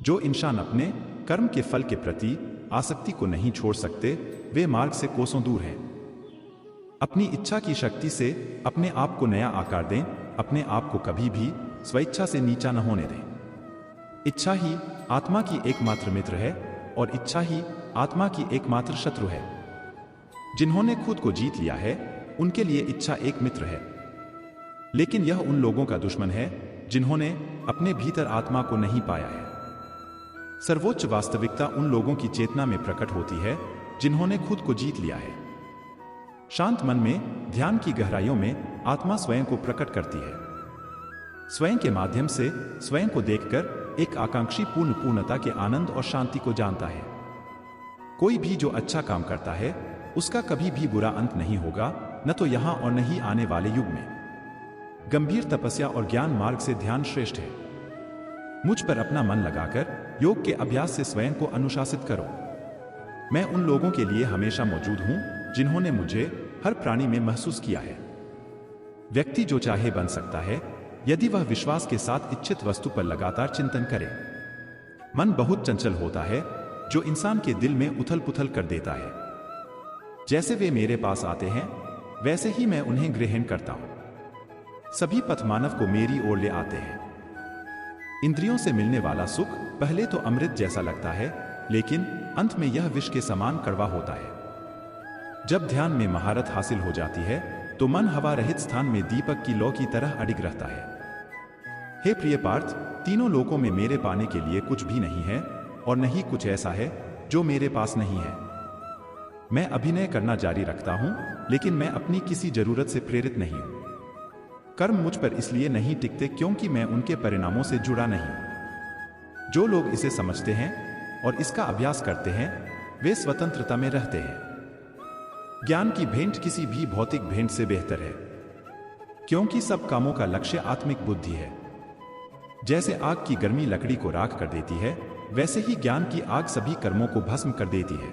जो इंसान अपने कर्म के फल के प्रति आसक्ति को नहीं छोड़ सकते, वे मार्ग से कोसों दूर हैं। अपनी इच्छा की शक्ति से अपने आप को नया आकार दें, अपने आप को कभी भी स्वेच्छा से नीचा न होने दें। इच्छा ही आत्मा की एकमात्र मित्र है और इच्छा ही आत्मा की एकमात्र शत्रु है। जिन्होंने खुद को जीत लिया है, उनके लिए इच्छा एक मित्र है, लेकिन यह उन लोगों का दुश्मन है जिन्होंने अपने भीतर आत्मा को नहीं पाया है। सर्वोच्च वास्तविकता उन लोगों की चेतना में प्रकट होती है जिन्होंने खुद को जीत लिया है। शांत मन में, ध्यान की गहराइयों में आत्मा स्वयं को प्रकट करती है। स्वयं के माध्यम से स्वयं को देखकर एक आकांक्षी पूर्णता के आनंद और शांति को जानता है। कोई भी जो अच्छा काम करता है, उसका कभी भी बुरा अंत नहीं होगा, न तो यहां और न ही आने वाले युग में। गंभीर तपस्या और ज्ञान मार्ग से ध्यान श्रेष्ठ है। मुझ पर अपना मन लगाकर योग के अभ्यास से स्वयं को अनुशासित करो। मैं उन लोगों के लिए हमेशा मौजूद हूं जिन्होंने मुझे हर प्राणी में महसूस किया है। व्यक्ति जो चाहे बन सकता है, यदि वह विश्वास के साथ इच्छित वस्तु पर लगातार चिंतन करे। मन बहुत चंचल होता है, जो इंसान के दिल में उथल पुथल कर देता है। जैसे वे मेरे पास आते हैं, वैसे ही मैं उन्हें ग्रहण करता हूं। सभी पथ मानव को मेरी ओर ले आते हैं। इंद्रियों से मिलने वाला सुख पहले तो अमृत जैसा लगता है, लेकिन अंत में यह विष के समान कड़वा होता है। जब ध्यान में महारत हासिल हो जाती है, तो मन हवा रहित स्थान में दीपक की लौ की तरह अडिग रहता है। हे प्रिय पार्थ, तीनों लोकों में मेरे पाने के लिए कुछ भी नहीं है और न ही कुछ ऐसा है जो मेरे पास नहीं है। मैं अभिनय करना जारी रखता हूं, लेकिन मैं अपनी किसी जरूरत से प्रेरित नहीं हूं। कर्म मुझ पर इसलिए नहीं टिकते क्योंकि मैं उनके परिणामों से जुड़ा नहीं। जो लोग इसे समझते हैं और इसका अभ्यास करते हैं, वे स्वतंत्रता में रहते हैं। ज्ञान की भेंट किसी भी भौतिक भेंट से बेहतर है, क्योंकि सब कामों का लक्ष्य आत्मिक बुद्धि है। जैसे आग की गर्मी लकड़ी को राख कर देती है, वैसे ही ज्ञान की आग सभी कर्मों को भस्म कर देती है।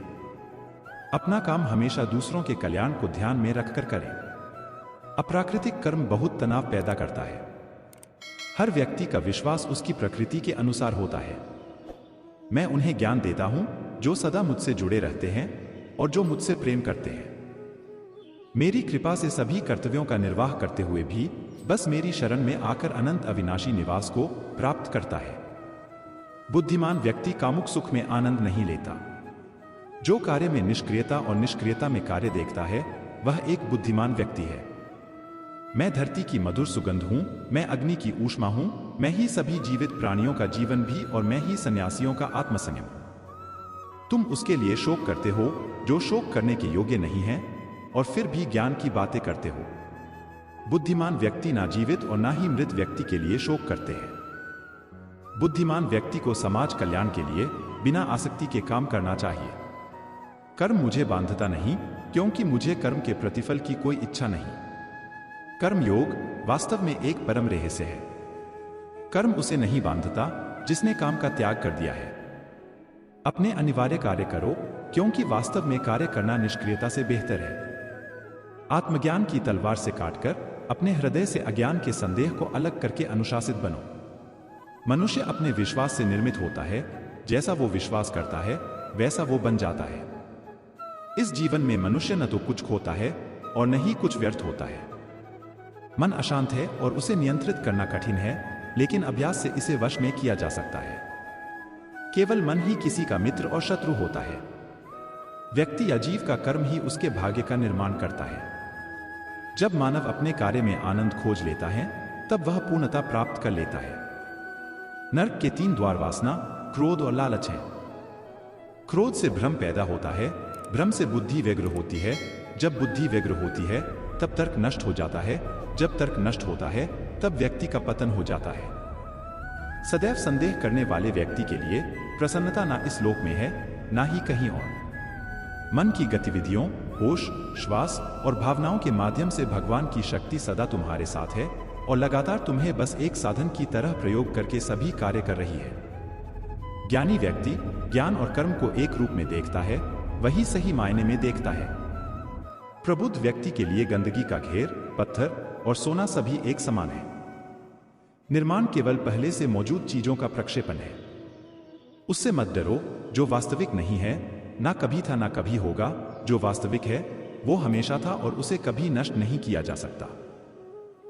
अपना काम हमेशा दूसरों के कल्याण को ध्यान में रखकर करें। अप्राकृतिक कर्म बहुत तनाव पैदा करता है। हर व्यक्ति का विश्वास उसकी प्रकृति के अनुसार होता है। मैं उन्हें ज्ञान देता हूं जो सदा मुझसे जुड़े रहते हैं और जो मुझसे प्रेम करते हैं। मेरी कृपा से सभी कर्तव्यों का निर्वाह करते हुए भी बस मेरी शरण में आकर अनंत अविनाशी निवास को प्राप्त करता है। बुद्धिमान व्यक्ति कामुक सुख में आनंद नहीं लेता। जो कार्य में निष्क्रियता और निष्क्रियता में कार्य देखता है, वह एक बुद्धिमान व्यक्ति है। मैं धरती की मधुर सुगंध हूं, मैं अग्नि की ऊष्मा हूं, मैं ही सभी जीवित प्राणियों का जीवन भी और मैं ही सन्यासियों का आत्मसंयम। तुम उसके लिए शोक करते हो जो शोक करने के योग्य नहीं है, और फिर भी ज्ञान की बातें करते हो। बुद्धिमान व्यक्ति ना जीवित और ना ही मृत व्यक्ति के लिए शोक करते हैं। बुद्धिमान व्यक्ति को समाज कल्याण के लिए बिना आसक्ति के काम करना चाहिए। कर्म मुझे बांधता नहीं, क्योंकि मुझे कर्म के प्रतिफल की कोई इच्छा नहीं। कर्म योग वास्तव में एक परम रहस्य है। कर्म उसे नहीं बांधता जिसने काम का त्याग कर दिया है। अपने अनिवार्य कार्य करो, क्योंकि वास्तव में कार्य करना निष्क्रियता से बेहतर है। आत्मज्ञान की तलवार से काटकर अपने हृदय से अज्ञान के संदेह को अलग करके अनुशासित बनो। मनुष्य अपने विश्वास से निर्मित होता है। जैसा वो विश्वास करता है, वैसा वो बन जाता है। इस जीवन में मनुष्य न तो कुछ खोता है और न ही कुछ व्यर्थ होता है। मन अशांत है और उसे नियंत्रित करना कठिन है, लेकिन अभ्यास से इसे वश में किया जा सकता है। केवल मन ही किसी का मित्र और शत्रु होता है। व्यक्ति या जीव का कर्म ही उसके भाग्य का निर्माण करता है। जब मानव अपने कार्य में आनंद खोज लेता है, तब वह पूर्णता प्राप्त कर लेता है। नरक के 3 द्वार वासना, क्रोध और लालच हैं। क्रोध से भ्रम पैदा होता है, भ्रम से बुद्धि व्यग्र होती है, जब बुद्धि व्यग्र होती है तब तर्क नष्ट हो जाता है, जब तर्क नष्ट होता है तब व्यक्ति का पतन हो जाता है। सदैव संदेह करने वाले व्यक्ति के लिए प्रसन्नता ना इस लोक में है, ना ही कहीं और। मन की गतिविधियों, होश, श्वास और भावनाओं के माध्यम से भगवान की शक्ति सदा तुम्हारे साथ है और लगातार तुम्हें बस एक साधन की तरह प्रयोग करके सभी कार्य कर रही है। ज्ञानी व्यक्ति ज्ञान और कर्म को एक रूप में देखता है, वही सही मायने में देखता है। प्रबुद्ध व्यक्ति के लिए गंदगी का घेर, पत्थर और सोना सभी एक समान है। निर्माण केवल पहले से मौजूद चीजों का प्रक्षेपण है। उससे मत डरो जो वास्तविक नहीं है, ना कभी था ना कभी होगा। जो वास्तविक है वो हमेशा था और उसे कभी नष्ट नहीं किया जा सकता।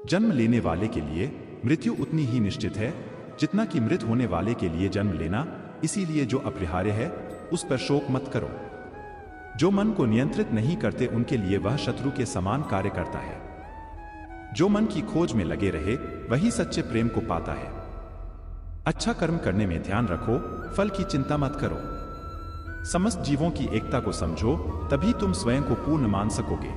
जन्म लेने वाले के लिए मृत्यु उतनी ही निश्चित है जितना कि मृत होने वाले के लिए जन्म लेना। इसीलिए जो अपरिहार्य है उस पर शोक मत करो। जो मन को नियंत्रित नहीं करते उनके लिए वह शत्रु के समान कार्य करता है। जो मन की खोज में लगे रहे वही सच्चे प्रेम को पाता है। अच्छा कर्म करने में ध्यान रखो, फल की चिंता मत करो। समस्त जीवों की एकता को समझो, तभी तुम स्वयं को पूर्ण मान सकोगे।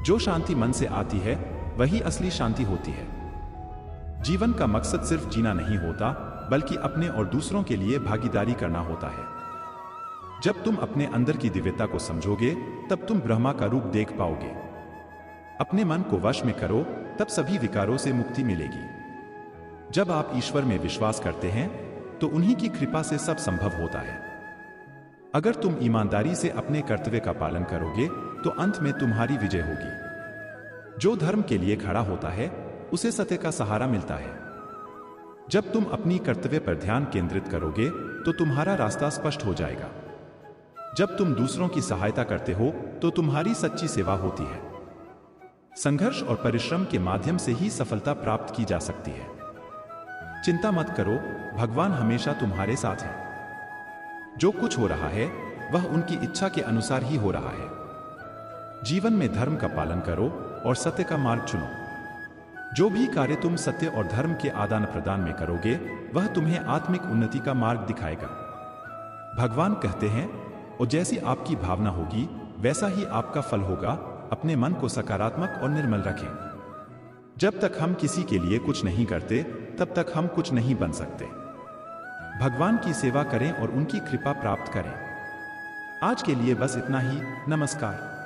जो शांति मन से आती है वही असली शांति होती है। जीवन का मकसद सिर्फ जीना नहीं होता, बल्कि अपने और दूसरों के लिए भागीदारी करना होता है। जब तुम अपने अंदर की दिव्यता को समझोगे तब तुम ब्रह्मा का रूप देख पाओगे। अपने मन को वश में करो, तब सभी विकारों से मुक्ति मिलेगी। जब आप ईश्वर में विश्वास करते हैं तो उन्हीं की कृपा से सब संभव होता है। अगर तुम ईमानदारी से अपने कर्तव्य का पालन करोगे तो अंत में तुम्हारी विजय होगी। जो धर्म के लिए खड़ा होता है उसे सत्य का सहारा मिलता है। जब तुम अपनी कर्तव्य पर ध्यान केंद्रित करोगे तो तुम्हारा रास्ता स्पष्ट हो जाएगा। जब तुम दूसरों की सहायता करते हो तो तुम्हारी सच्ची सेवा होती है। संघर्ष और परिश्रम के माध्यम से ही सफलता प्राप्त की जा सकती है। चिंता मत करो, भगवान हमेशा तुम्हारे साथ है। जो कुछ हो रहा है वह उनकी इच्छा के अनुसार ही हो रहा है। जीवन में धर्म का पालन करो और सत्य का मार्ग चुनो। जो भी कार्य तुम सत्य और धर्म के आदान प्रदान में करोगे वह तुम्हें आत्मिक उन्नति का मार्ग दिखाएगा। भगवान कहते हैं, और जैसी आपकी भावना होगी वैसा ही आपका फल होगा। अपने मन को सकारात्मक और निर्मल रखें। जब तक हम किसी के लिए कुछ नहीं करते तब तक हम कुछ नहीं बन सकते। भगवान की सेवा करें और उनकी कृपा प्राप्त करें। आज के लिए बस इतना ही। नमस्कार।